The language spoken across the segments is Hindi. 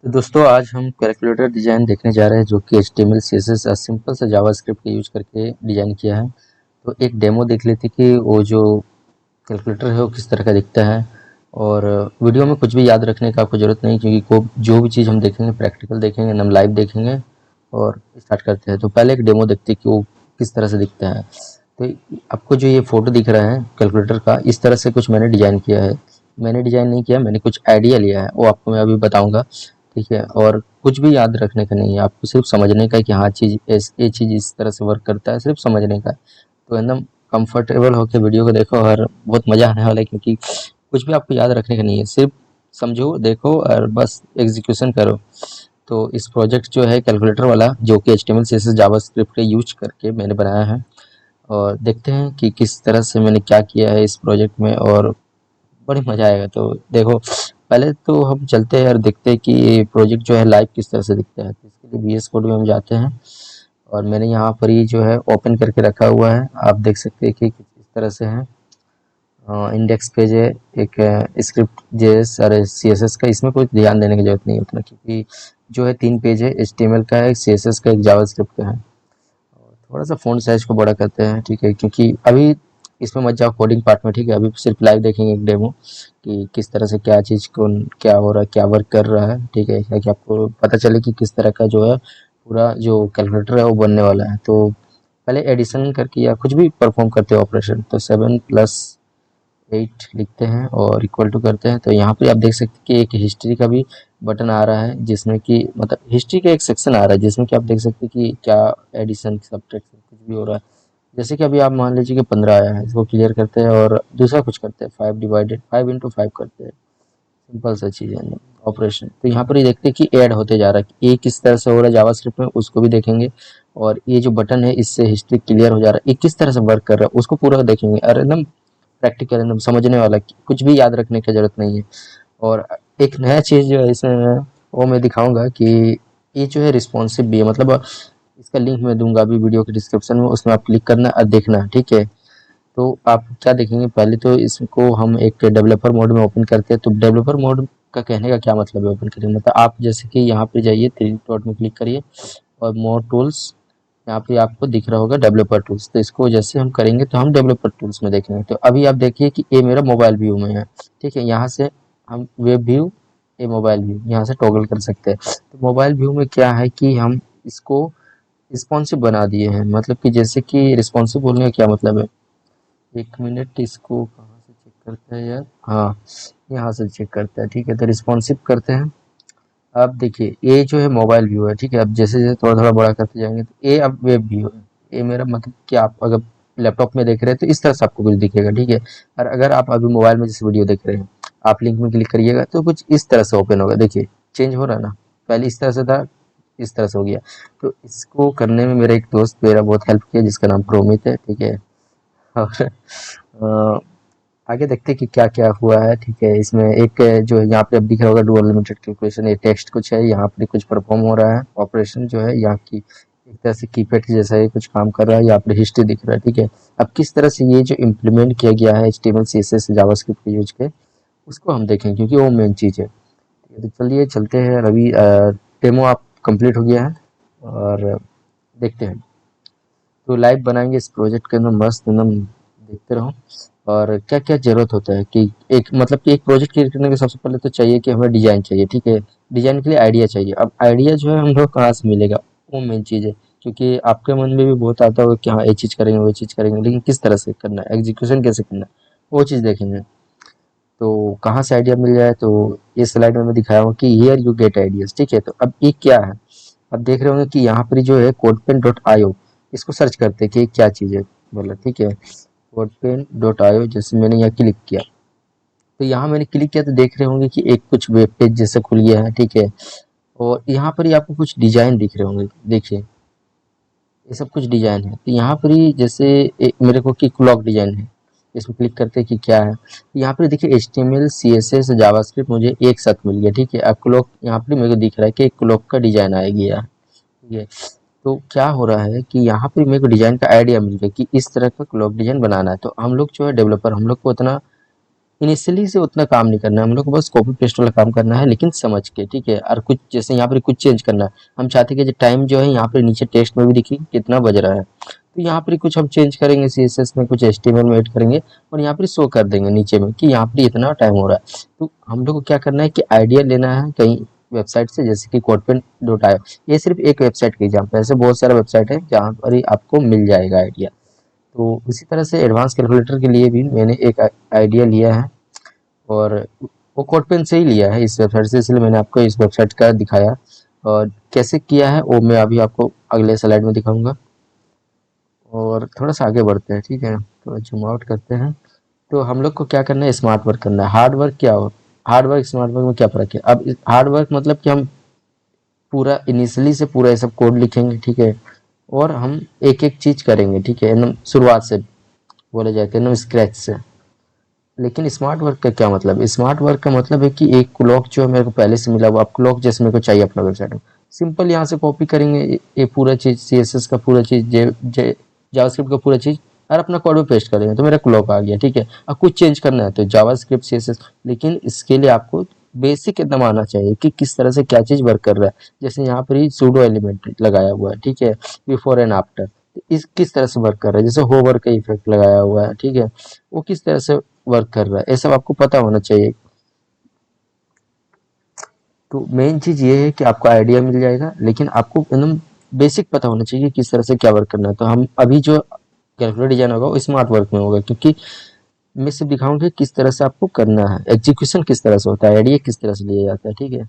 तो दोस्तों आज हम कैलकुलेटर डिज़ाइन देखने जा रहे हैं जो कि HTML CSS और सिंपल सा जावास्क्रिप्ट का यूज करके डिज़ाइन किया है। तो एक डेमो देख लेते कि वो जो कैलकुलेटर है वो किस तरह का दिखता है। और वीडियो में कुछ भी याद रखने का आपको ज़रूरत नहीं, क्योंकि को जो भी चीज़ हम देखेंगे प्रैक्टिकल देखेंगे, हम लाइव देखेंगे। और स्टार्ट करते हैं। तो पहले एक डेमो देखते हैं कि वो किस तरह से दिखता है। तो आपको जो ये फ़ोटो दिख रहा है कैलकुलेटर का, इस तरह से कुछ मैंने डिज़ाइन किया है। मैंने डिज़ाइन नहीं किया, मैंने कुछ आइडिया लिया है, वो आपको मैं अभी बताऊँगा। ठीक है, और कुछ भी याद रखने का नहीं है, आपको सिर्फ समझने का है कि हाँ चीज़ ये चीज़ इस तरह से वर्क करता है, सिर्फ समझने का है। तो एकदम कंफर्टेबल होकर वीडियो को देखो और बहुत मज़ा आने वाला है, क्योंकि कुछ भी आपको याद रखने का नहीं है, सिर्फ समझो, देखो और बस एग्जीक्यूशन करो। तो इस प्रोजेक्ट जो है कैलकुलेटर वाला, जो कि HTML CSS जावास्क्रिप्ट का यूज करके मैंने बनाया है। और देखते हैं कि किस तरह से मैंने क्या किया है इस प्रोजेक्ट में, और बड़ी मज़ा आएगा। तो देखो, पहले तो हम चलते हैं और देखते हैं कि ये प्रोजेक्ट जो है लाइव किस तरह से दिखता है। तो इसके लिए VS कोड में हम जाते हैं, और मैंने यहाँ पर ही जो है ओपन करके रखा हुआ है। आप देख सकते हैं कि कुछ इस तरह से है। इंडेक्स पेज है, एक स्क्रिप्ट JS और CSS का, इसमें कोई ध्यान देने की जरूरत नहीं उतना, क्योंकि जो है 3 पेज है, HTML का है, एक CSS का, एक जावास्क्रिप्ट का है। थोड़ा सा फ़ॉन्ट साइज को बड़ा करते हैं, ठीक है, क्योंकि अभी इसमें मत जाओ कोडिंग पार्ट में। ठीक है, अभी सिर्फ लाइव देखेंगे एक डेमो कि किस तरह से क्या चीज़ को क्या हो रहा है, क्या वर्क कर रहा है। ठीक है, ताकि आपको पता चले कि किस तरह का जो है पूरा जो कैलकुलेटर है वो बनने वाला है। तो पहले एडिशन करके या कुछ भी परफॉर्म करते हो ऑपरेशन, तो 7+8 लिखते हैं और इक्वल टू करते हैं। तो यहाँ पे आप देख सकते हैं कि एक हिस्ट्री का भी बटन आ रहा है, जिसमें कि मतलब हिस्ट्री का एक सेक्शन आ रहा है, जिसमें कि आप देख सकते हैं कि क्या एडिशन सब्ट्रैक्शन कुछ भी हो रहा है। जैसे कि अभी आप मान लीजिए कि 15 आया है, इसको क्लियर करते हैं और दूसरा कुछ करते हैं, 5 करते हैं। सिंपल सा चीज़ है ना ऑपरेशन। तो यहाँ पर ये देखते हैं कि ऐड होते जा रहा है, कि ये किस तरह से हो रहा है जावास्क्रिप्ट में, उसको भी देखेंगे। और ये जो बटन है, इससे हिस्ट्री क्लियर हो जा रहा है, ये किस तरह से वर्क कर रहा है उसको पूरा देखेंगे। और एकदम प्रैक्टिकल, एकदम समझने वाला, कुछ भी याद रखने की जरूरत नहीं है। और एक नया चीज़ जो है इसमें, वो मैं दिखाऊंगा कि ये जो है रिस्पॉन्सिव भी है। मतलब इसका लिंक मैं दूंगा अभी वीडियो के डिस्क्रिप्शन में, उसमें आप क्लिक करना और देखना। ठीक है, तो आप क्या देखेंगे, पहले तो इसको हम एक डेवलपर मोड में ओपन करते हैं। तो डेवलपर मोड का कहने का क्या मतलब है ओपन करिए, मतलब आप जैसे कि यहाँ पे जाइए, 3 डॉट में क्लिक करिए और मोर टूल्स, यहाँ पे आपको दिख रहा होगा डेवलपर टूल्स। तो इसको जैसे हम करेंगे तो हम डेवलपर टूल्स में देखेंगे। तो अभी आप देखिए कि ये मेरा मोबाइल व्यू में है। ठीक है, यहाँ से हम वेब व्यू, ये मोबाइल व्यू, यहाँ से टॉगल कर सकते हैं। तो मोबाइल व्यू में क्या है कि हम इसको रिस्पॉन्सिव बना दिए हैं। मतलब कि जैसे कि रिस्पॉन्सिव बोलने का क्या मतलब है, 1 मिनट, इसको कहाँ से चेक करते हैं यार, हाँ यहाँ से चेक करते हैं। ठीक है, तो रिस्पॉन्सिव करते हैं। अब देखिए ये जो है मोबाइल व्यू है। ठीक है, अब जैसे जैसे थोड़ा थोड़ा बड़ा करते जाएंगे तो ये अब वेब व्यू है। ये मेरा मतलब कि आप अगर लैपटॉप में देख रहे हैं तो इस तरह से आपको कुछ दिखेगा। ठीक है, और अगर आप अभी मोबाइल में जैसे वीडियो देख रहे हैं, आप लिंक में क्लिक करिएगा तो कुछ इस तरह से ओपन होगा। देखिए चेंज हो रहा है ना, पहले इस तरह से था, इस तरह से हो गया। तो इसको करने में मेरा एक दोस्त मेरा बहुत हेल्प किया, जिसका नाम प्रोमित है। ठीक है, और आगे देखते हैं कि क्या क्या हुआ है। ठीक है, इसमें एक जो है यहाँ पे अब दिख रहा होगा डुअल लिमिटेड कैलकुलेशन, ये टेक्स्ट कुछ है, यहाँ पे कुछ परफॉर्म हो रहा है ऑपरेशन जो है, यहाँ की एक तरह से कीपैड की जैसा ये कुछ काम कर रहा है, यहाँ पे हिस्ट्री दिख रहा है। ठीक है, अब किस तरह से ये जो इम्प्लीमेंट किया गया है HTML CSS जावास्क्रिप्ट के यूज के, उसको हम देखें, क्योंकि वो मेन चीज़ है। ठीक है, तो चलिए चलते हैं। अभी डेमो आप कंप्लीट हो गया है और देखते हैं। तो लाइव बनाएंगे इस प्रोजेक्ट के अंदर, मस्त एकदम देखते रहो। और क्या क्या जरूरत होता है कि एक मतलब कि एक प्रोजेक्ट क्रिएट करने के सबसे पहले तो चाहिए कि हमें डिजाइन चाहिए। ठीक है, डिजाइन के लिए आइडिया चाहिए। अब आइडिया जो है हम लोग कहाँ से मिलेगा, वो मेन चीज़ है। क्योंकि आपके मन में भी बहुत आता होगा कि हाँ ये चीज़ करेंगे वो चीज़ करेंगे, लेकिन किस तरह से करना है, एग्जीक्यूशन कैसे करना है, वो चीज़ देखेंगे। तो कहाँ से आइडिया मिल जाए, तो ये स्लाइड में मैं दिखाया हूँ कि हियर यू गेट आइडियाज। ठीक है, तो अब ये क्या है, अब देख रहे होंगे कि यहाँ पर जो है codepen.io, इसको सर्च करते हैं कि ये क्या चीज़ है बोला। ठीक है, codepen.io, जैसे मैंने यहाँ क्लिक किया, तो यहाँ मैंने क्लिक किया तो देख रहे होंगे कि एक कुछ वेब पेज जैसा खुल गया है। ठीक है, और यहाँ पर ही आपको कुछ डिजाइन दिख रहे होंगे, देखिए ये सब कुछ डिजाइन है। तो यहाँ पर ही जैसे मेरे को कि क्लॉक डिजाइन है, इसमें क्लिक करते हैं कि क्या है। तो यहाँ पर देखिए HTML CSS जावास्क्रिप्ट मुझे एक साथ मिल गया। ठीक है, अब क्लॉक यहाँ पर मेरे को दिख रहा है कि एक क्लॉक का डिजाइन आ गया। ठीक है, तो क्या हो रहा है कि यहाँ पे मेरे को डिजाइन का आइडिया मिल गया कि इस तरह का क्लॉक डिजाइन बनाना है। तो हम लोग जो है डेवलपर, हम लोग को उतना इनिशियली से उतना काम नहीं करना है हम लोग को, बस कॉपी पेस्ट वाला काम करना है लेकिन समझ के, ठीक है। और कुछ जैसे यहाँ पर कुछ चेंज करना है, हम चाहते हैं कि टाइम जो है यहाँ पे नीचे टेक्स्ट में भी दिखे कितना बज रहा है, तो यहाँ पर कुछ हम चेंज करेंगे, सीएसएस में कुछ एचटीएमएल में ऐड करेंगे और यहाँ पर शो कर देंगे नीचे में कि यहाँ पर इतना टाइम हो रहा है। तो हम लोग को क्या करना है कि आइडिया लेना है कहीं वेबसाइट से, जैसे कि कोडपेन.io, ये सिर्फ एक वेबसाइट की एग्जाम्पल है, ऐसे बहुत सारे वेबसाइट है जहाँ पर ही आपको मिल जाएगा आइडिया। तो इसी तरह से एडवांस कैलकुलेटर के लिए भी मैंने एक आइडिया लिया है और वो कोडपेन से ही लिया है इस वेबसाइट से, इसलिए मैंने आपको इस वेबसाइट का दिखाया। और कैसे किया है वो मैं अभी आपको अगले स्लाइड में दिखाऊंगा। और थोड़ा सा आगे बढ़ते हैं, ठीक है, थोड़ा जूम आउट करते हैं। तो हम लोग को क्या करना है, स्मार्ट वर्क करना है। हार्ड वर्क क्या हो, हार्ड वर्क स्मार्ट वर्क में क्या फ़र्क है? अब हार्ड वर्क मतलब कि हम पूरा इनिशियली से पूरा ये सब कोड लिखेंगे, ठीक है, और हम एक एक चीज़ करेंगे, ठीक है, एकदम शुरुआत से बोले जाए तो एकदम स्क्रैच से। लेकिन स्मार्ट वर्क का क्या मतलब? स्मार्ट वर्क का मतलब है कि एक क्लॉक जो है मेरे को पहले से मिला हुआ, अब क्लॉक जैसे मेरे को चाहिए अपना वेबसाइट में, सिंपल यहाँ से कॉपी करेंगे ये पूरा चीज़, सीएसएस का पूरा चीज़, जे जावास्क्रिप्ट का पूरा चीज़, और अपना कोड में पेस्ट करेंगे तो मेरा क्लॉक आ गया, ठीक है। अब कुछ चेंज करना है तो जावास्क्रिप्ट, सीएसएस, लेकिन इसके लिए आपको बेसिक एकदम आना चाहिए कि किस तरह से क्या चीज़ वर्क कर रहा है। जैसे यहाँ पर ही सूडो एलिमेंट लगाया हुआ है, ठीक है, बिफोर एंड आफ्टर, इस किस तरह से वर्क कर रहा है, जैसे होवर का इफेक्ट लगाया हुआ है, ठीक है, वो किस तरह से वर्क कर रहा है, ये सब आपको पता होना चाहिए। तो मेन चीज़ ये है कि आपको आइडिया मिल जाएगा, लेकिन आपको एकदम बेसिक पता होना चाहिए किस तरह से क्या वर्क करना है। तो हम अभी जो कैलकुलेटर डिजाइन होगा वो स्मार्ट वर्क में होगा, क्योंकि मैं सिर्फ दिखाऊंगा किस तरह से आपको करना है, एग्जीक्यूशन किस तरह से होता है, आइडिया किस तरह से लिया जाता है, ठीक है।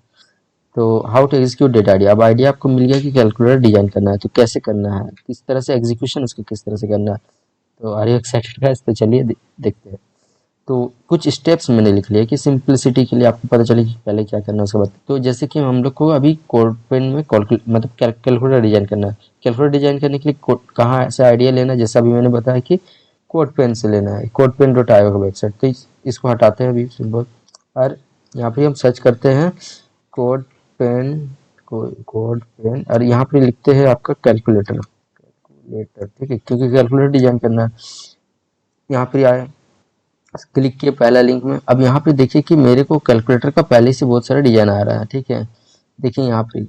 तो how to execute that idea, अब आइडिया आपको मिल गया कि कैलकुलेटर डिजाइन करना है तो कैसे करना है, किस तरह से एग्जीक्यूशन उसको किस तरह से करना है। तो आर यू एक्साइटेड गाइस? तो चलिए देखते हैं। तो कुछ स्टेप्स मैंने लिख लिए कि सिंपलिसिटी के लिए आपको पता चले कि पहले क्या करना है उसके बाद। तो जैसे कि हम लोग को अभी कोडपेन में मतलब कैलकुलेटर डिजाइन करना है। कैलकुलेटर डिजाइन करने के लिए कहाँ से आइडिया लेना है, जैसा अभी मैंने बताया कि कोडपेन से लेना है, codepen.io का वेबसाइट। तो इसको हटाते हैं अभी सिंपल, और यहाँ पे हम सर्च करते हैं कोड पेन, कोड पेन, और यहाँ पे लिखते हैं आपका कैलकुलेटर, ठीक है, क्योंकि कैलकुलेटर डिजाइन करना है। यहाँ पे आए, क्लिक किए पहला लिंक में। अब यहाँ पे देखिए कि मेरे को कैलकुलेटर का पहले से बहुत सारा डिजाइन आ रहा है, ठीक है। देखिए यहाँ पे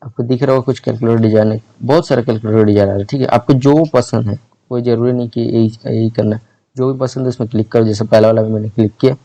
आपको दिख रहा होगा कुछ कैलकुलेटर डिजाइन है, बहुत सारा कैलकुलेटर डिजाइन आ रहा है, ठीक है। आपको जो पसंद है, कोई जरूरी नहीं कि यही करना है, जो भी पसंद है उसमें क्लिक करो। जैसे पहला वाला मैंने क्लिक किया,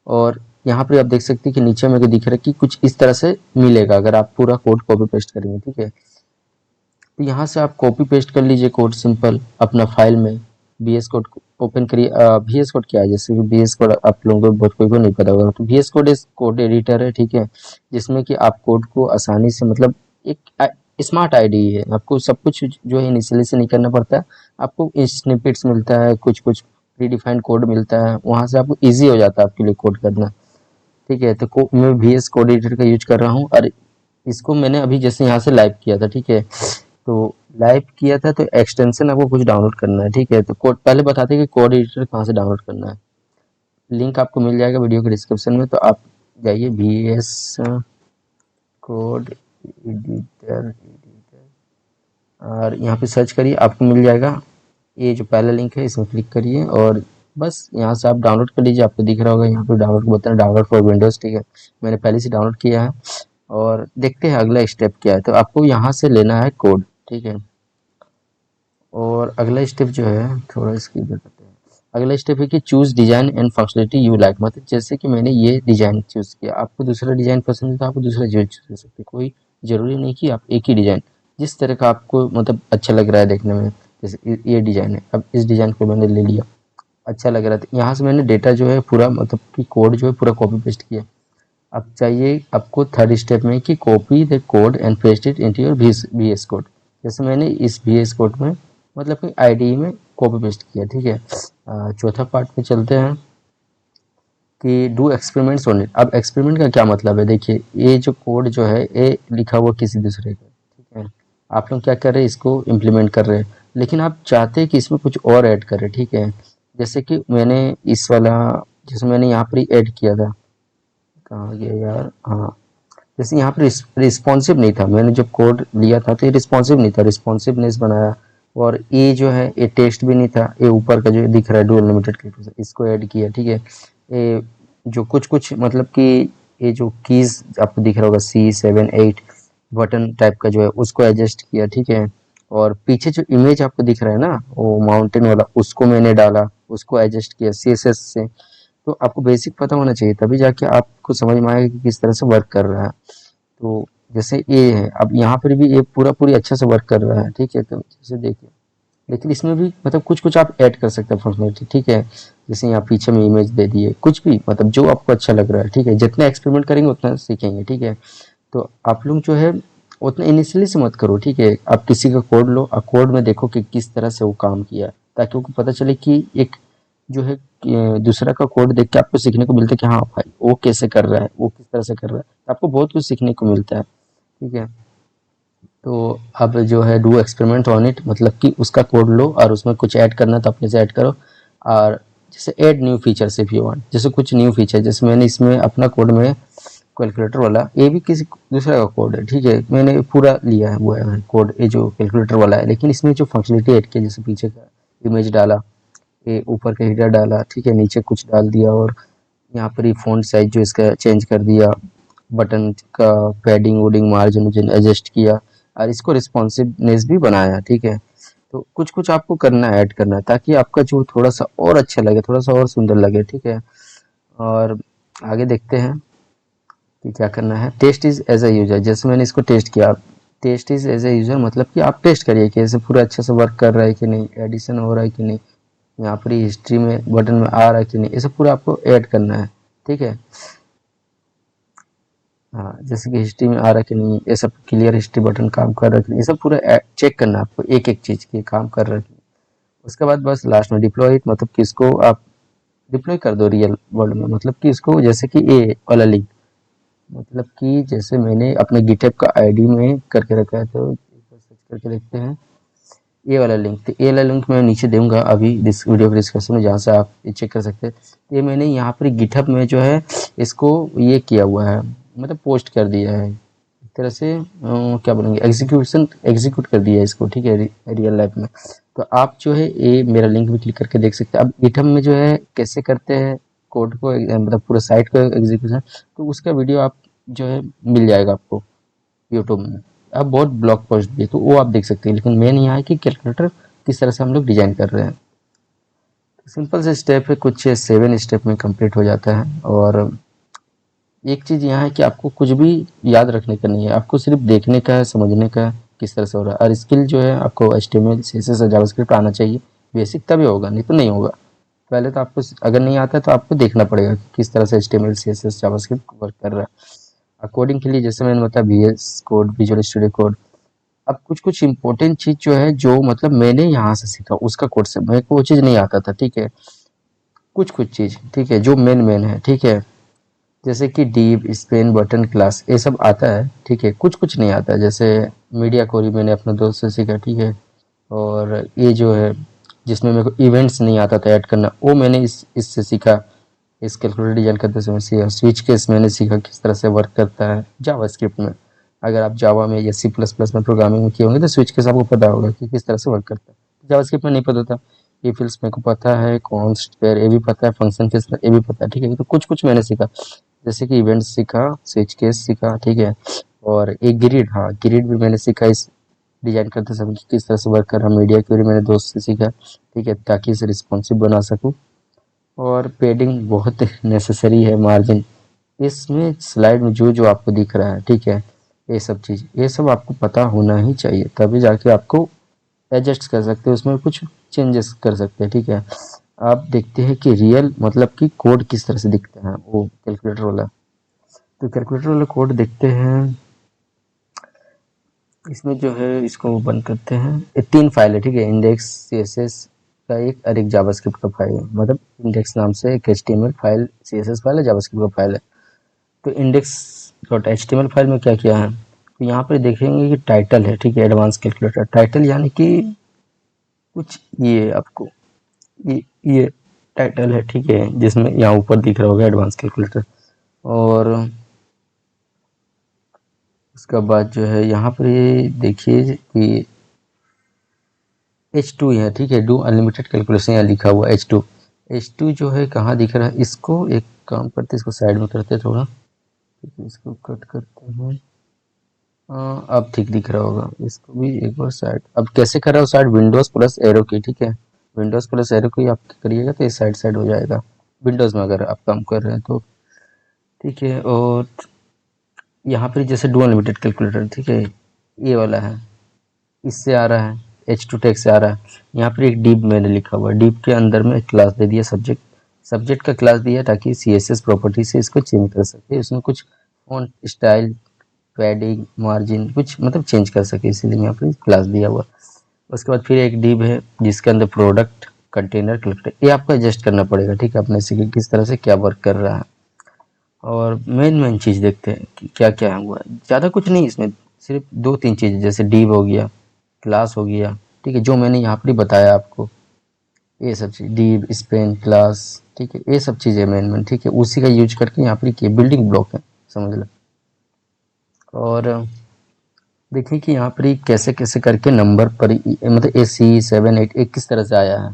और यहाँ पे आप देख सकते हैं कि नीचे मेरे को दिख रहा है कि कुछ इस तरह से मिलेगा अगर आप पूरा कोड कॉपी पेस्ट करेंगे, ठीक है। तो यहाँ से आप कॉपी पेस्ट कर लीजिए कोड सिंपल अपना फाइल में, VS कोड ओपन करिए। VS कोड क्या है, जैसे कि VS कोड आप लोगों को बहुत कोई को नहीं पता होगा, तो VS कोड इस कोड एडिटर है, ठीक है, जिसमें कि आप कोड को आसानी से, मतलब एक स्मार्ट आईडी है, आपको सब कुछ जो है इनिशियली से नहीं करना पड़ता है, आपको स्निपेट्स मिलता है, कुछ कुछ प्री डिफाइंड कोड मिलता है, वहाँ से आपको ईजी हो जाता है आपके लिए कोड करना, ठीक है। तो मैं VS कोड एडिटर का यूज कर रहा हूँ, और इसको मैंने अभी जैसे यहाँ से लाइव किया था, ठीक है। तो लाइव किया था तो एक्सटेंशन आपको कुछ डाउनलोड करना है, ठीक है। तो कोड पहले बताते हैं कि कोड एडिटर कहाँ से डाउनलोड करना है। लिंक आपको मिल जाएगा वीडियो के डिस्क्रिप्शन में, तो आप जाइए VS कोड एडिटर, और यहाँ पे सर्च करिए, आपको मिल जाएगा। ये जो पहला लिंक है इसमें क्लिक करिए, और बस यहाँ से आप डाउनलोड कर लीजिए। आपको दिख रहा होगा यहाँ पे डाउनलोड का बटन है, डाउनलोड फॉर विंडोज़, ठीक है, मैंने पहले से डाउनलोड किया है। और देखते हैं अगला स्टेप क्या है। तो आपको यहाँ से लेना है कोड, ठीक है। और अगला स्टेप जो है, थोड़ा इसकी करते हैं। अगला स्टेप है कि choose design and functionality you like, मतलब जैसे कि मैंने ये डिजाइन चूज किया, आपको दूसरा डिजाइन पसंद है तो आपको दूसरा डिजाइन चूज कर सकते हैं, कोई जरूरी नहीं कि आप एक ही डिजाइन, जिस तरह का आपको मतलब अच्छा लग रहा है देखने में। जैसे ये डिजाइन है, अब इस डिजाइन को मैंने ले लिया, अच्छा लग रहा था, यहाँ से मैंने डेटा जो है पूरा, मतलब कि कोड जो है पूरा कॉपी पेस्ट किया। अब चाहिए आपको थर्ड स्टेप में कि copy the code and paste it into your VS code. जैसे मैंने इस VS कोड में, मतलब कि IDE में कॉपी पेस्ट किया, ठीक है। चौथा पार्ट में चलते हैं कि डू एक्सपेरिमेंट्स ऑन इट। अब एक्सपेरिमेंट का क्या मतलब है, देखिए ये जो कोड जो है ये लिखा हुआ किसी दूसरे का, ठीक है, आप लोग क्या कर रहे हैं, इसको इम्प्लीमेंट कर रहे हैं, लेकिन आप चाहते हैं कि इसमें कुछ और ऐड करें, ठीक है। जैसे कि मैंने इस वाला, जैसे मैंने यहाँ पर ही ऐड किया था, कहाँ गया यार, हाँ, जैसे यहाँ पर रिस्पॉन्सिव नहीं था, मैंने जब कोड लिया था तो ये रिस्पॉन्सिव नहीं था, रिस्पॉन्सिवनेस बनाया। और ये जो है ये टेक्स्ट भी नहीं था, ये ऊपर का जो दिख रहा है डुअल लिमिटेड कैरेक्टर, इसको ऐड किया, ठीक है। ये जो कुछ मतलब कि ये जो कीज आपको दिख रहा होगा C7 8 बटन टाइप का जो है उसको एडजस्ट किया, ठीक है। और पीछे जो इमेज आपको दिख रहा है ना वो माउंटेन वाला, उसको मैंने डाला, उसको एडजस्ट किया CSS से। तो आपको बेसिक पता होना चाहिए, तभी जाके आपको समझ में आएगा कि किस तरह से वर्क कर रहा है। तो जैसे ये है, अब यहाँ पर भी ये पूरी अच्छे से वर्क कर रहा है, ठीक है। तो जैसे देखिए, लेकिन इसमें भी मतलब कुछ आप ऐड कर सकते हैं फंक्शनलिटी, ठीक है। जैसे यहाँ पीछे में इमेज दे दिए, कुछ भी मतलब जो आपको अच्छा लग रहा है, ठीक है। जितना एक्सपेरिमेंट करेंगे उतना सीखेंगे, ठीक है। तो आप लोग जो है उतना इनिशियली से मत करो, ठीक है। आप किसी का कोड लो और कोड में देखो कि किस तरह से वो काम किया, ताकि उनको पता चले कि एक जो है दूसरा का कोड देख के आपको सीखने को मिलता है कि हाँ भाई वो कैसे कर रहा है, वो किस तरह से कर रहा है, आपको बहुत कुछ सीखने को मिलता है, ठीक है। तो अब जो है डू एक्सपेरिमेंट ऑन इट, मतलब कि उसका कोड लो और उसमें कुछ ऐड करना तो अपने से ऐड करो। और जैसे add new features if you want, जैसे कुछ न्यू फीचर, जैसे मैंने इसमें अपना कोड में कैलकुलेटर वाला, ये भी किसी दूसरे का कोड है, ठीक है। मैंने पूरा लिया है वो है कोड, ये जो कैलकुलेटर वाला है, लेकिन इसमें जो फंक्शनलिटी ऐड की, जैसे पीछे का इमेज डाला, ये ऊपर का हीडर डाला, ठीक है, नीचे कुछ डाल दिया, और यहाँ पर ही फ़ॉन्ट साइज जो इसका चेंज कर दिया, बटन का पैडिंग वुडिंग मार्जिन एडजस्ट किया, और इसको रिस्पॉन्सिवनेस भी बनाया, ठीक है। तो कुछ आपको करना है, ऐड करना है, ताकि आपका जो थोड़ा सा और अच्छा लगे, थोड़ा सा और सुंदर लगे, ठीक है। और आगे देखते हैं कि क्या करना है। Test is as a user, जैसे मैंने इसको टेस्ट किया, test is as a user मतलब कि आप टेस्ट करिए कि ऐसे पूरा अच्छे से वर्क कर रहा है कि नहीं, एडिशन हो रहा है कि नहीं, यहाँ पर हिस्ट्री में बटन में आ रहा है कि नहीं, ये सब पूरा आपको ऐड करना है, ठीक है। हाँ, जैसे कि हिस्ट्री में आ रहा है कि नहीं, ये सब क्लियर हिस्ट्री बटन काम कर रहा है कि नहीं, ये सब पूरा चेक करना है आपको, एक एक चीज़ की काम कर रहा है कि नहीं। उसके बाद बस लास्ट में डिप्लॉय इट, मतलब कि इसको आप डिप्लॉय कर दो रियल वर्ल्ड में, मतलब कि इसको जैसे कि ए वाला लिंक, मतलब कि जैसे मैंने अपने गिटहब का आईडी में करके रखा है, तो एक बार सर्च करके देखते हैं ये वाला लिंक। तो ये वाला लिंक मैं नीचे दूंगा अभी इस वीडियो के डिस्क्रिप्शन में, जहाँ से आप ये चेक कर सकते हैं। ये मैंने यहाँ पर गिटहब में जो है इसको ये किया हुआ है, मतलब पोस्ट कर दिया है एक तरह से, क्या बोलेंगे, एग्जीक्यूट कर दिया है इसको, ठीक है, रियल लाइफ में। तो आप जो है ये मेरा लिंक भी क्लिक करके देख सकते हैं। अब गिटहब में जो है कैसे करते हैं कोड को, मतलब पूरा साइट को एग्जीक्यूशन, तो उसका वीडियो आप जो है मिल जाएगा आपको यूट्यूब में। अब बहुत ब्लॉग पोस्ट भी है तो वो आप देख सकते हैं, लेकिन मेन यहाँ है कि कैलकुलेटर किस तरह से हम लोग डिजाइन कर रहे हैं। सिंपल से स्टेप है, कुछ 7 स्टेप में कंप्लीट हो जाता है। और एक चीज़ यहाँ है कि आपको कुछ भी याद रखने का नहीं है, आपको सिर्फ देखने का है, समझने का है किस तरह से हो रहा है। और स्किल जो है आपको HTML CSS और जावास्क्रिप्ट आना चाहिए, बेसिक तभी होगा, नहीं तो नहीं होगा। पहले तो आपको अगर नहीं आता है तो आपको देखना पड़ेगा कि किस तरह से HTML CSS जावास्क्रिप्ट वर्क कर रहा है। कोडिंग के लिए जैसे मैंने बताया VS code, visual studio code. अब कुछ इम्पोर्टेंट चीज़ जो है, जो मतलब मैंने यहाँ से सीखा उसका कोड से, मेरे को वो चीज़ नहीं आता था, ठीक है। कुछ चीज़, ठीक है, जो मेन है, ठीक है। जैसे कि डीप स्पेन बटन क्लास ये सब आता है, ठीक है। कुछ नहीं आता है, जैसे मीडिया कोरी मैंने अपने दोस्त से सीखा, ठीक है। और ये जो है जिसमें मेरे को इवेंट्स नहीं आता था ऐड करना, वो मैंने इससे सीखा, इस कैलकुलेटर डिजाइन करते समय सीखा। स्विच केस मैंने सीखा किस तरह से वर्क करता है जावास्क्रिप्ट में। अगर आप जावा में या C++ में प्रोग्रामिंग में किए होंगे तो स्विच केस आपको पता होगा कि किस तरह से वर्क करता है। जावास्क्रिप्ट में नहीं पता था, ये फिल्स मेरे को पता है, कॉन्स्ट पेयर ये भी पता है, फंक्शन किस तरह ये भी पता है, ठीक है। तो कुछ मैंने सीखा, जैसे कि इवेंट सीखा, स्विच केस सीखा, ठीक है। और एक ग्रिड, हाँ ग्रिड भी मैंने सीखा इस डिजाइन करते समय कि किस तरह से वर्क कर रहा है। मीडिया क्वेरी मैंने दोस्त से सीखा, ठीक है, ताकि इसे रिस्पॉन्सिव बना सकूँ। और पेडिंग बहुत नेसेसरी है, मार्जिन इसमें स्लाइड में जो आपको दिख रहा है, ठीक है। ये सब चीज़, ये सब आपको पता होना ही चाहिए, तभी जाके आपको एडजस्ट कर सकते हैं, उसमें कुछ चेंजेस कर सकते हैं, ठीक है। आप देखते हैं कि रियल मतलब कि कोड किस तरह से दिखता है वो कैलकुलेटर वाला। तो कैलकुलेटर वाला कोड देखते हैं, इसमें जो है इसको बंद करते हैं। ये 3 फाइल है, ठीक है, इंडेक्स CSS का एक और एक जावास्क्रिप्ट का फाइल है, मतलब इंडेक्स नाम से एक HTML फाइल, CSS फाइल है, जावास्क्रिप्ट का फाइल है। तो इंडेक्स डॉट HTML फाइल में क्या किया है, तो यहाँ पर देखेंगे कि टाइटल है, ठीक है, एडवांस कैलकुलेटर टाइटल, यानी कि कुछ ये आपको ये टाइटल है, ठीक है, जिसमें यहाँ ऊपर दिख रहा होगा एडवांस कैलकुलेटर। और उसके बाद जो है यहाँ पर ये देखिए कि H2 है, ठीक है, डू अनलिमिटेड कैलकुलेशन यहाँ लिखा हुआ H2। H2 जो है कहाँ दिख रहा है, इसको एक काम करते, इसको साइड में करते थोड़ा, ठीक है, इसको कट करते हैं। अब ठीक दिख रहा होगा, इसको भी एक बार साइड, अब कैसे कर रहा हो साइड, विंडोज प्लस एरो की, ठीक है, विंडोज प्लस एरो की आप करिएगा तो ये साइड साइड हो जाएगा, विंडोज में अगर आप काम कर रहे हैं तो, ठीक है। और यहाँ पर जैसे डू अनलिमिटेड कैलकुलेटर, ठीक है, ये वाला है, इससे आ रहा है, H2 टैग से आ रहा है। यहाँ पर एक डिव मैंने लिखा हुआ है, डिव के अंदर में एक क्लास दे दिया सब्जेक्ट, सब्जेक्ट का क्लास दिया ताकि CSS प्रॉपर्टी से इसको चेंज कर सके, उसमें कुछ फॉन्ट स्टाइल, पैडिंग, मार्जिन कुछ मतलब चेंज कर सके, इसीलिए यहाँ पर क्लास दिया हुआ। उसके बाद फिर एक डिव है जिसके अंदर प्रोडक्ट, कंटेनर, कलेक्टर, ये आपको एडजस्ट करना पड़ेगा, ठीक है, अपने से किस तरह से क्या वर्क कर रहा है। और मेन चीज़ देखते हैं कि क्या क्या हुआ है, ज़्यादा कुछ नहीं इसमें, सिर्फ 2-3 चीज़, जैसे डिव हो गया, क्लास हो गया, ठीक है, जो मैंने यहाँ पर बताया आपको, ये सब चीज़, डिव, स्पेन, क्लास, ठीक है, ये सब चीज़ें मेन, ठीक है, उसी का यूज करके यहाँ पर किए, बिल्डिंग ब्लॉक है, समझ लो। और देखिए कि यहाँ पर कैसे कैसे करके नंबर पर मतलब AC7 8 एक किस तरह से आया है,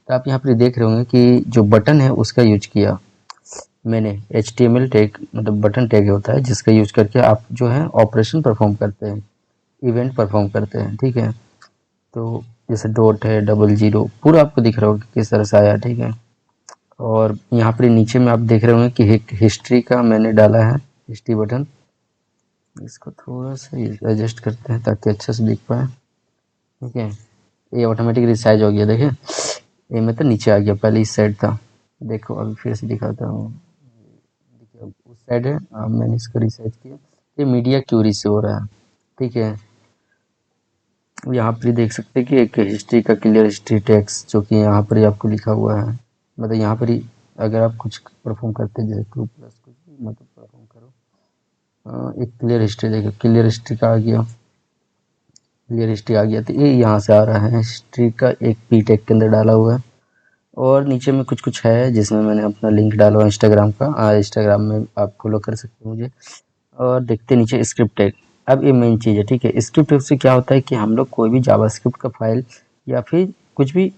तो आप यहाँ पर देख रहे होंगे कि जो बटन है उसका यूज किया मैंने, HTML टैग मतलब बटन टैग होता है जिसका यूज करके आप जो है ऑपरेशन परफॉर्म करते हैं, इवेंट परफॉर्म करते हैं, ठीक है। तो जैसे डॉट है, 00 पूरा आपको दिख रहा होगा कि किस तरह से आया, ठीक है। और यहाँ पर नीचे में आप देख रहे होंगे कि हिस्ट्री का मैंने डाला है, हिस्ट्री बटन, इसको थोड़ा सा एडजस्ट करते हैं ताकि अच्छे से दिख पाए, ठीक है। ये ऑटोमेटिक रिसाइज हो गया, देखें, ये मतलब नीचे आ गया, पहले इस साइड था, देखो अभी फिर से दिखाता हूँ, देखिए अब उस साइड है, अब मैंने इसको रिसाइज किया, ये मीडिया क्यूरी से हो रहा है, ठीक है। यहाँ पर देख सकते हैं कि एक हिस्ट्री का क्लियर हिस्ट्री टेक्स्ट जो कि यहाँ पर ही आपको लिखा हुआ है, मतलब यहाँ पर ही अगर आप कुछ परफॉर्म करते हैं, जैसे 2 प्लस कुछ भी मतलब परफॉर्म करो, एक क्लियर हिस्ट्री, देखो क्लियर हिस्ट्री का आ गया, क्लियर हिस्ट्री आ गया, तो ये यहाँ से आ रहा है, हिस्ट्री का एक पी टेक के अंदर डाला हुआ है। और नीचे में कुछ कुछ है जिसमें मैंने अपना लिंक डाला हुआ इंस्टाग्राम का, इंस्टाग्राम में आप फॉलो कर सकते हैं मुझे। और देखते नीचे स्क्रिप्ट टैग, अब ये मेन चीज़ है, ठीक है। स्क्रिप्ट टैग से क्या होता है कि हम लोग कोई भी जावास्क्रिप्ट का फाइल या फिर कुछ भी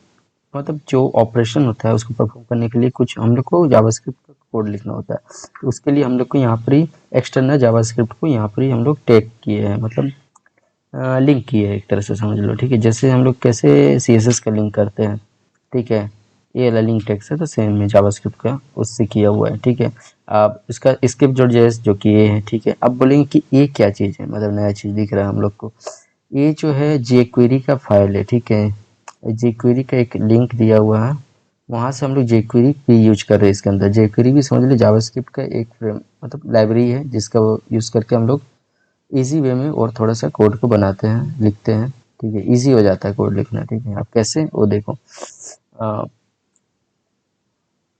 मतलब जो ऑपरेशन होता है उसको परफॉर्म करने के लिए कुछ हम लोग को जावास्क्रिप्ट का कोड लिखना होता है, तो उसके लिए हम लोग को यहाँ पर ही एक्सटर्नल जावास्क्रिप्ट को यहाँ पर ही हम लोग टैग किए हैं, मतलब लिंक किए है एक तरह से समझ लो, ठीक है। जैसे हम लोग कैसे CSS का लिंक करते हैं, ठीक है, ये वाला लिंक टेक्स्ट है तो सेम में जावास्क्रिप्ट का उससे किया हुआ है, ठीक है। आप इसका स्क्रिप्ट डॉट जेएस जो कि ये है, ठीक है। अब बोलेंगे कि ये क्या चीज़ है, मतलब नया चीज़ दिख रहा है हम लोग को, ये जो है jQuery का फाइल है, ठीक है, jQuery का एक लिंक दिया हुआ है, वहाँ से हम लोग jQuery भी यूज कर रहे हैं इसके अंदर। jQuery भी समझ लो जावास्क्रिप्ट का एक फ्रेम मतलब लाइब्रेरी है जिसका वो यूज़ करके हम लोग इजी वे में और थोड़ा सा कोड को बनाते हैं, लिखते हैं, ठीक है, इजी हो जाता है कोड लिखना, ठीक है। आप कैसे वो देखो,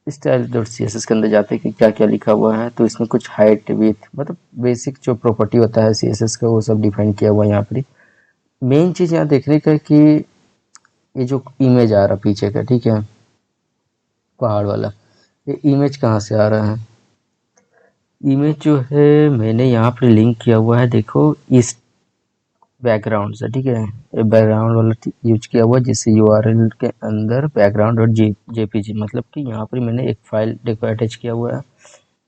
स्टाइल डॉट CSS के अंदर जाते हैं कि क्या क्या लिखा हुआ है, तो इसमें कुछ हाइट विथ मतलब बेसिक जो प्रॉपर्टी होता है CSS का वो सब डिफाइन किया हुआ है यहाँ पर। मेन चीज़ यहाँ देखने का कि ये जो इमेज आ रहा पीछे का, ठीक है, पहाड़ वाला, ये इमेज कहाँ से आ रहा है, इमेज जो है मैंने यहाँ पर लिंक किया हुआ है, देखो इस बैकग्राउंड से, ठीक है, बैकग्राउंड वाला यूज किया हुआ जिससे URL के अंदर बैकग्राउंड और JPG मतलब कि यहाँ पर मैंने एक फाइल देखो अटैच किया हुआ है,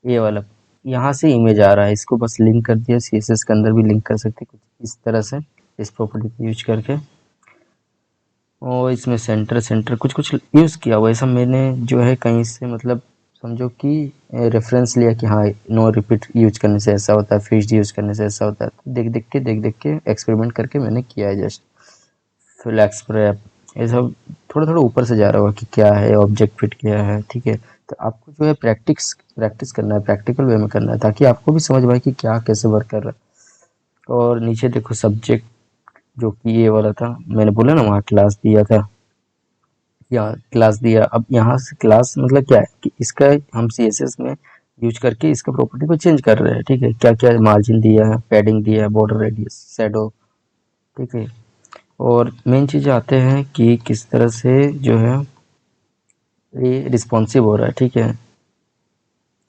ये वाला यहाँ से इमेज आ रहा है, इसको बस लिंक कर दिया, CSS के अंदर भी लिंक कर सकते कुछ इस तरह से इस प्रॉपर्टी को यूज करके। और इसमें सेंटर सेंटर कुछ कुछ यूज़ किया हुआ है, सब मैंने जो है कहीं से मतलब समझो कि रेफरेंस लिया कि हाँ नो रिपीट यूज करने से ऐसा होता है, फिक्स्ड यूज करने से ऐसा होता है, तो देख के एक्सपेरिमेंट करके मैंने किया है जस्ट। फ्लैक्स प्रैप ये सब थोड़ा थोड़ा ऊपर से जा रहा होगा कि क्या है, ऑब्जेक्ट फिट क्या है, ठीक है। तो आपको जो है प्रैक्टिस करना है, प्रैक्टिकल वे में करना है ताकि आपको भी समझ में आए कि क्या कैसे वर्क कर रहा है। और नीचे देखो सब्जेक्ट जो कि ये वाला था, मैंने बोला ना वहाँ क्लास दिया था, यहाँ क्लास दिया। अब यहाँ से क्लास मतलब क्या है कि इसका हम CSS में यूज करके इसका प्रॉपर्टी को चेंज कर रहे हैं, ठीक है, क्या क्या मार्जिन दिया है, पैडिंग दिया है, बॉर्डर रेडियस, शैडो, ठीक है। और मेन चीज़ आते हैं कि किस तरह से जो है ये रिस्पॉन्सिव हो रहा है, ठीक है।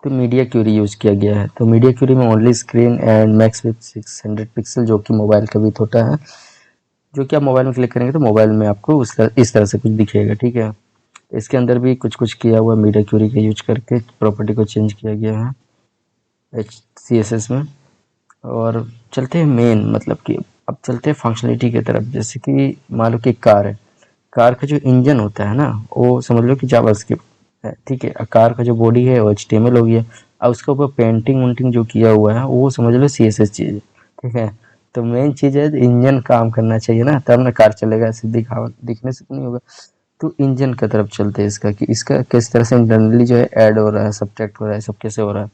तो मीडिया क्यूरी यूज़ किया गया है, तो मीडिया क्यूरी में only screen and max with 600 pixel जो कि मोबाइल का विथ होता है, जो कि आप मोबाइल में क्लिक करेंगे तो मोबाइल में आपको इस तरह से कुछ दिखेगा, ठीक है। इसके अंदर भी कुछ कुछ किया हुआ मीडिया क्यूरी का यूज करके प्रॉपर्टी को चेंज किया गया है HCSS में। और चलते हैं मेन, मतलब कि अब चलते हैं फंक्शनलिटी की तरफ। जैसे कि मान लो कि कार है, कार का जो इंजन होता है ना, वो समझ लो कि जावास्क्रिप्ट है, ठीक है। कार का जो बॉडी है वो HTML हो गया। अब उसके ऊपर पेंटिंग वेंटिंग जो किया हुआ है वो समझ लो CSS चीज़ है, ठीक है। तो मेन चीज़ है इंजन काम करना चाहिए ना, तब ना कार चलेगा, ऐसे दिखावा दिखने से तो नहीं होगा। तो इंजन की तरफ चलते हैं इसका, कि इसका किस तरह से इंटरनली जो है ऐड हो रहा है, सब्ट्रैक्ट हो रहा है, सब कैसे हो रहा है।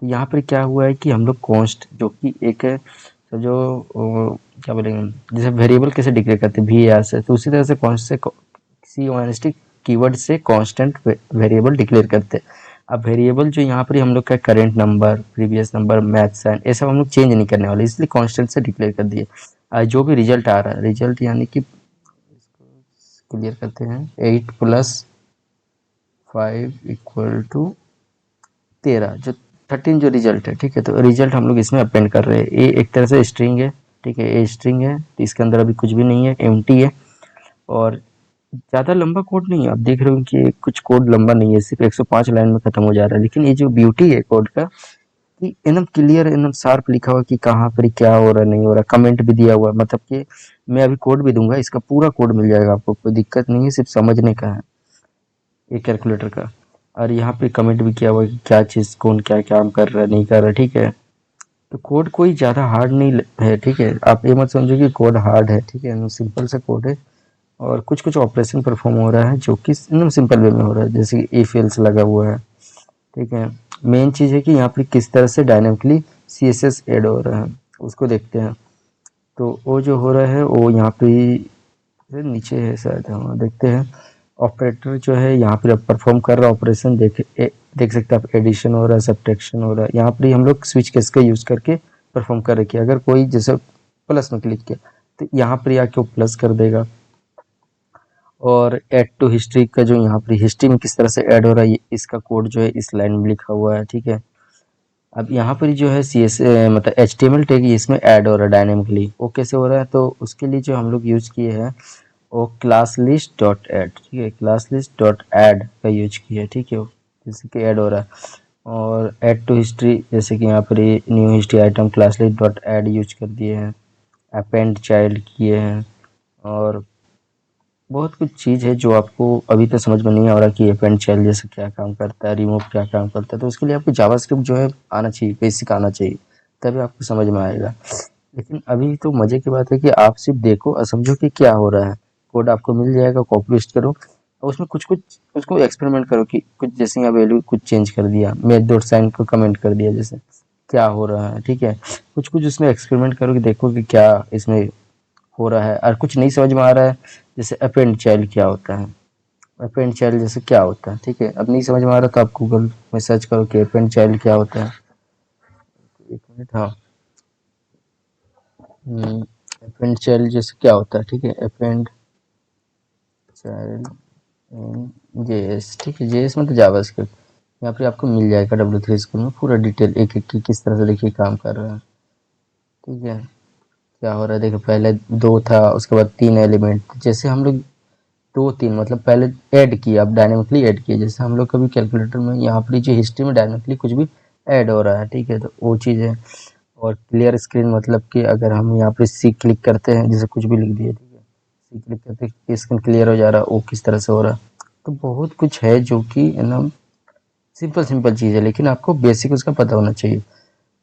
तो यहाँ पर क्या हुआ है कि हम लोग कॉन्स्ट जो कि एक है, तो जो क्या बोलेंगे, जैसे वेरिएबल कैसे डिक्लेयर करते हैं VAR से, तो उसी तरह से कॉन्स्ट से CONST कीवर्ड से कांस्टेंट वेरिएबल डिक्लेयर करते हैं। अब वेरिएबल जो यहाँ पर हम लोग का current number, previous number, math sign, ये सब हम लोग चेंज नहीं करने वाले, इसलिए कांस्टेंट से डिक्लेयर कर दिए। जो भी रिजल्ट आ रहा है, रिजल्ट यानी कि क्लियर करते हैं 8+5 = 13, जो 13 जो रिजल्ट है, ठीक है। तो रिजल्ट हम लोग इसमें अपेंड कर रहे हैं। ये एक तरह से स्ट्रिंग है, ठीक है, ये स्ट्रिंग है, तो इसके अंदर अभी कुछ भी नहीं है, एम्प्टी है। और ज़्यादा लंबा कोड नहीं है, आप देख रहे हो कि कुछ कोड लंबा नहीं है, सिर्फ 105 लाइन में खत्म हो जा रहा है। लेकिन ये जो ब्यूटी है कोड का, कि एकदम क्लियर, एकदम शार्प लिखा हुआ कि कहाँ पर क्या हो रहा है, नहीं हो रहा, कमेंट भी दिया हुआ है। मतलब कि मैं अभी कोड भी दूंगा, इसका पूरा कोड मिल जाएगा आपको, कोई दिक्कत नहीं है, सिर्फ समझने का है ये कैलकुलेटर का। और यहाँ पे कमेंट भी किया हुआ है कि क्या चीज़ कौन क्या काम कर रहा है, नहीं कर रहा, ठीक है। तो कोड कोई ज़्यादा हार्ड नहीं है, ठीक है। आप ये मत समझो कि कोड हार्ड है, ठीक है, सिंपल सा कोड है। और कुछ कुछ ऑपरेशन परफॉर्म हो रहा है जो कि एकदम सिंपल वे में हो रहा है, जैसे कि इफ एल्स लगा हुआ है, ठीक है। मेन चीज़ है कि यहाँ पे किस तरह से डायनेमिकली CSS ऐड हो रहा है, उसको देखते हैं। तो वो जो हो रहा है वो यहाँ पे नीचे है शायद, हाँ देखते हैं। ऑपरेटर जो है यहाँ पर परफॉर्म कर रहा है ऑपरेशन, देख सकते हैं आप, एडिशन हो रहा है, सब्ट्रैक्शन हो रहा है। यहाँ पर हम लोग स्विच केस का यूज़ करके परफॉर्म कर रखे। अगर कोई जैसे प्लस में क्लिक किया तो यहाँ पर आके वो प्लस कर देगा। और ऐड टू हिस्ट्री का जो यहाँ पर हिस्ट्री में किस तरह से ऐड हो रहा है, इसका कोड जो है इस लाइन में लिखा हुआ है, ठीक है। अब यहाँ पर जो है मतलब HTML टैग इसमें ऐड हो रहा है डायनेमिकली, वो कैसे हो रहा है, तो उसके लिए जो हम लोग यूज़ किए हैं वो क्लास लिस्ट डॉट ऐड, ठीक है, क्लास लिस्ट डॉट ऐड का यूज किया है, ठीक है, जैसे कि ऐड हो रहा है। और ऐड टू हिस्ट्री, जैसे कि यहाँ पर new history item class list dot add use कर दिए हैं, अपेंड चाइल्ड किए हैं। और बहुत कुछ चीज़ है जो आपको अभी तक समझ में नहीं आ रहा कि अपेंड चाइल्ड जैसे क्या काम करता है, रिमूव क्या काम करता है। तो उसके लिए आपको जावास्क्रिप्ट जो है आना चाहिए, बेसिक आना चाहिए, तभी आपको समझ में आएगा। लेकिन अभी तो मज़े की बात है कि आप सिर्फ देखो और समझो कि क्या हो रहा है। कोड आपको मिल जाएगा, कॉपी पेस्ट करो और उसमें कुछ कुछ उसको एक्सपेरिमेंट करो कि कुछ, जैसे यहाँ वैल्यू कुछ चेंज कर दिया, मेथ डॉट साइन को कमेंट कर दिया, जैसे क्या हो रहा है, ठीक है। कुछ कुछ उसमें एक्सपेरिमेंट करो कि देखो कि क्या इसमें हो रहा है। और कुछ नहीं समझ में आ रहा है, जैसे अपेंड चाइल्ड क्या होता है, अपेंड चाइल्ड जैसे क्या होता है, ठीक है। अब नहीं समझ में आ रहा तो आप गूगल में सर्च करो कि अपेंड चाइल्ड क्या होता है। एक मिनट, हाँ, अपेंड चाइल्ड जैसे क्या होता है, ठीक है, अपेंड चाइल्ड JS, ठीक है, JS में तो जावास्क्रिप्ट। यहाँ पे आपको मिल जाएगा W3 स्कूल में पूरा डिटेल, एक एक की किस तरह से देखिए काम कर रहा है, ठीक है। क्या हो रहा है देखो, पहले 2 था, उसके बाद 3 एलिमेंट, जैसे हम लोग 2 3 मतलब पहले ऐड किया, अब डायनेमिकली ऐड किया, जैसे हम लोग कभी कैलकुलेटर में यहाँ पर जो हिस्ट्री में डायनेमिकली कुछ भी ऐड हो रहा है, ठीक है, तो वो चीज़ है। और क्लियर स्क्रीन मतलब कि अगर हम यहाँ पे सी क्लिक करते हैं, जैसे कुछ भी लिख दिया, ठीक है, सी क्लिक करते हैं स्क्रीन क्लियर हो जा रहा है, वो किस तरह से हो रहा है। तो बहुत कुछ है जो कि एकदम सिंपल सिंपल चीज़ है, लेकिन आपको बेसिक उसका पता होना चाहिए।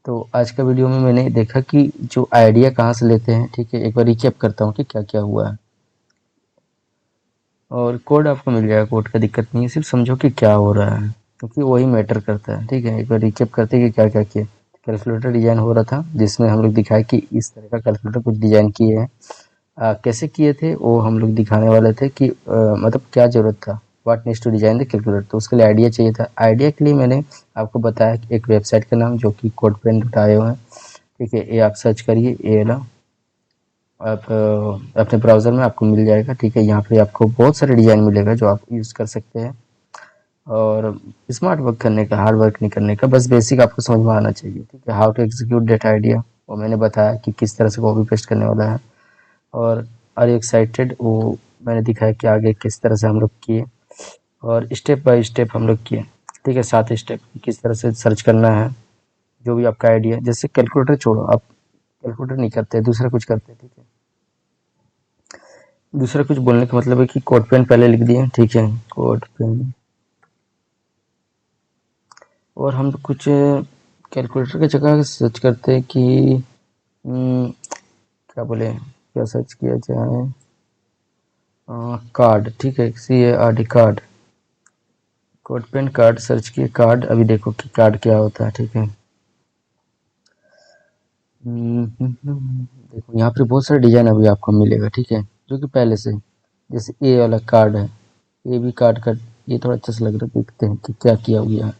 तो आज का वीडियो में मैंने देखा कि जो आइडिया कहाँ से लेते हैं, ठीक है, एक बार रिकैप करता हूँ कि क्या क्या हुआ है। और कोड आपको मिल जाएगा, कोड का दिक्कत नहीं है, सिर्फ समझो कि क्या हो रहा है, क्योंकि वही मैटर करता है, ठीक है। एक बार रिकैप करते हैं कि क्या क्या किया। कैलकुलेटर डिज़ाइन हो रहा था, जिसमें हम लोग दिखाए कि इस तरह का कैलकुलेटर कुछ डिज़ाइन किए हैं। कैसे किए थे वो हम लोग दिखाने वाले थे कि मतलब क्या ज़रूरत था, what needs to design the calculator. तो उसके लिए आइडिया चाहिए था। आइडिया के लिए मैंने आपको बताया कि एक वेबसाइट का नाम, जो कि codepen.io है, ठीक है, ये आप सर्च करिए, ये ना आप अपने ब्राउज़र में आपको मिल जाएगा, ठीक है। यहाँ पे आपको बहुत सारे डिज़ाइन मिलेगा जो आप यूज़ कर सकते हैं। और स्मार्ट वर्क करने का, हार्ड वर्क नहीं करने का, बस बेसिक आपको समझ में आना चाहिए, ठीक है। How to execute that idea, वो मैंने बताया कि किस तरह से कॉपी पेस्ट करने वाला है। और आर यू एक्साइटेड, वो मैंने दिखाया कि आगे किस तरह से हम लोग किए। और स्टेप बाय स्टेप हम लोग किए, ठीक है, 7 स्टेप किस तरह से सर्च करना है, जो भी आपका आइडिया। जैसे कैलकुलेटर छोड़ो, आप कैलकुलेटर नहीं करते, दूसरा कुछ करते हैं, ठीक है। दूसरा कुछ बोलने का मतलब है कि कोड पेन पहले लिख दिए, ठीक है, कोड पेन। और हम कुछ कैलकुलेटर की जगह सर्च करते हैं कि क्या बोले, क्या सर्च किया जाए, कार्ड, ठीक है, CARD, card, code PAN card search किए, कार्ड। अभी देखो कि कार्ड क्या होता है, ठीक है। देखो यहाँ पे बहुत सारे डिजाइन अभी आपको मिलेगा, ठीक है, जो कि पहले से, जैसे ए वाला कार्ड है, ये भी कार्ड का, ये थोड़ा अच्छा सा लग रहा है, देखते हैं कि क्या किया हुआ है।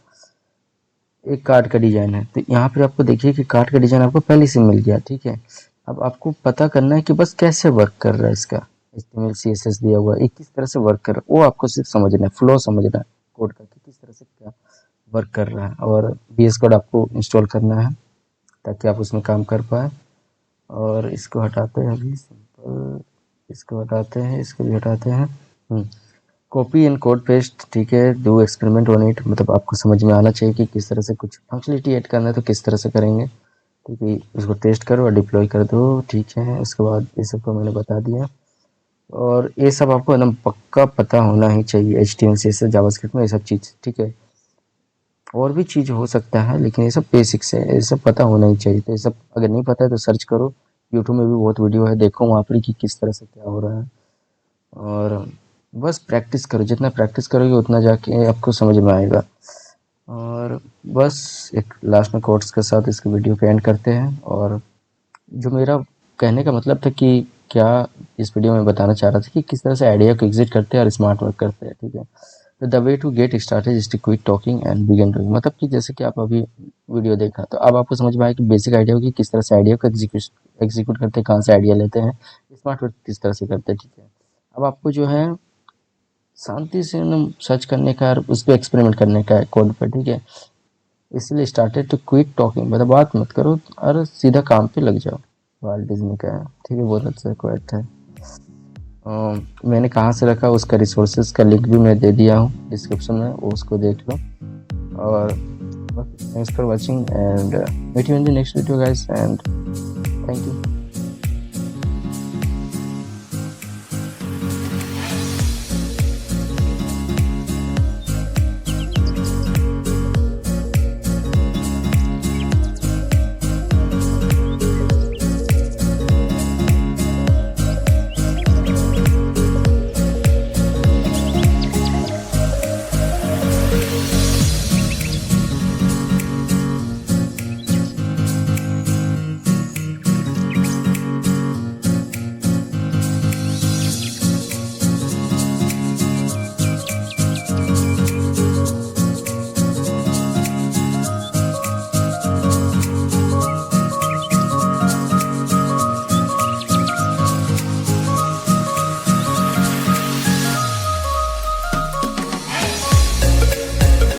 एक कार्ड का डिजाइन है, तो यहाँ पे आपको देखिए कि कार्ड का डिजाइन आपको पहले से मिल गया, ठीक है। अब आपको पता करना है कि बस कैसे वर्क कर रहा है इसका, HTML CSS दिया हुआ है, ये किस तरह से वर्क कर रहा है, वो आपको सिर्फ समझना है, फ्लो समझना है कोड का कि किस तरह से क्या वर्क कर रहा है। और VS कोड आपको इंस्टॉल करना है ताकि आप उसमें काम कर पाए। और इसको हटाते हैं अभी, सिंपल, इसको हटाते हैं, इसको भी हटाते हैं। कॉपी एंड कोड पेस्ट, ठीक है, डू एक्सपेरिमेंट ऑन इट, मतलब आपको समझ में आना चाहिए कि किस तरह से कुछ फंक्शनलिटी ऐड करना है तो किस तरह से करेंगे, ठीक है। उसको टेस्ट करो और डिप्लॉय कर दो, ठीक है। उसके बाद ये सब को मैंने बता दिया, और ये सब आपको एकदम पक्का पता होना ही चाहिए, HTML CSS जावास्क्रिप्ट में ये सब चीज़, ठीक है। और भी चीज़ हो सकता है लेकिन ये सब बेसिक्स है, ये सब पता होना ही चाहिए। तो ये सब अगर नहीं पता है तो सर्च करो, यूट्यूब में भी बहुत वीडियो है, देखो वहाँ पर कि किस तरह से क्या हो रहा है। और बस प्रैक्टिस करो, जितना प्रैक्टिस करोगे उतना जाके आपको समझ में आएगा। और बस एक लास्ट में कोट्स के साथ इसके वीडियो को एंड करते हैं। और जो मेरा कहने का मतलब था कि क्या इस वीडियो में बताना चाह रहा था कि किस तरह से आइडिया को एग्जिट करते हैं और स्मार्ट वर्क करते हैं, ठीक है। तो the way to get started is to quit talking and begin doing, मतलब कि जैसे कि आप अभी वीडियो देखा तो अब आपको समझ में आया कि बेसिक आइडिया होगी किस तरह से आइडिया को एग्जीक्यूट करते हैं, कहाँ से आइडिया लेते हैं, स्मार्ट वर्क किस तरह से करते हैं, ठीक है। अब आपको जो है शांति से सर्च करने का और उस पर एक्सपेरिमेंट करने का है कोड पर, ठीक है। इसलिए स्टार्टेड टू क्विट टॉकिंग, मतलब बात मत करो और सीधा काम पे लग जाओ, वाल्ट डिज्नी का है, ठीक है, बहुत अच्छा क्वाइट है। मैंने कहाँ से रखा उसका रिसोर्सेज का लिंक भी मैं दे दिया हूँ डिस्क्रिप्शन में, वो उसको देख लो। और thanks for watching and meet you in the next video guys, and thank you.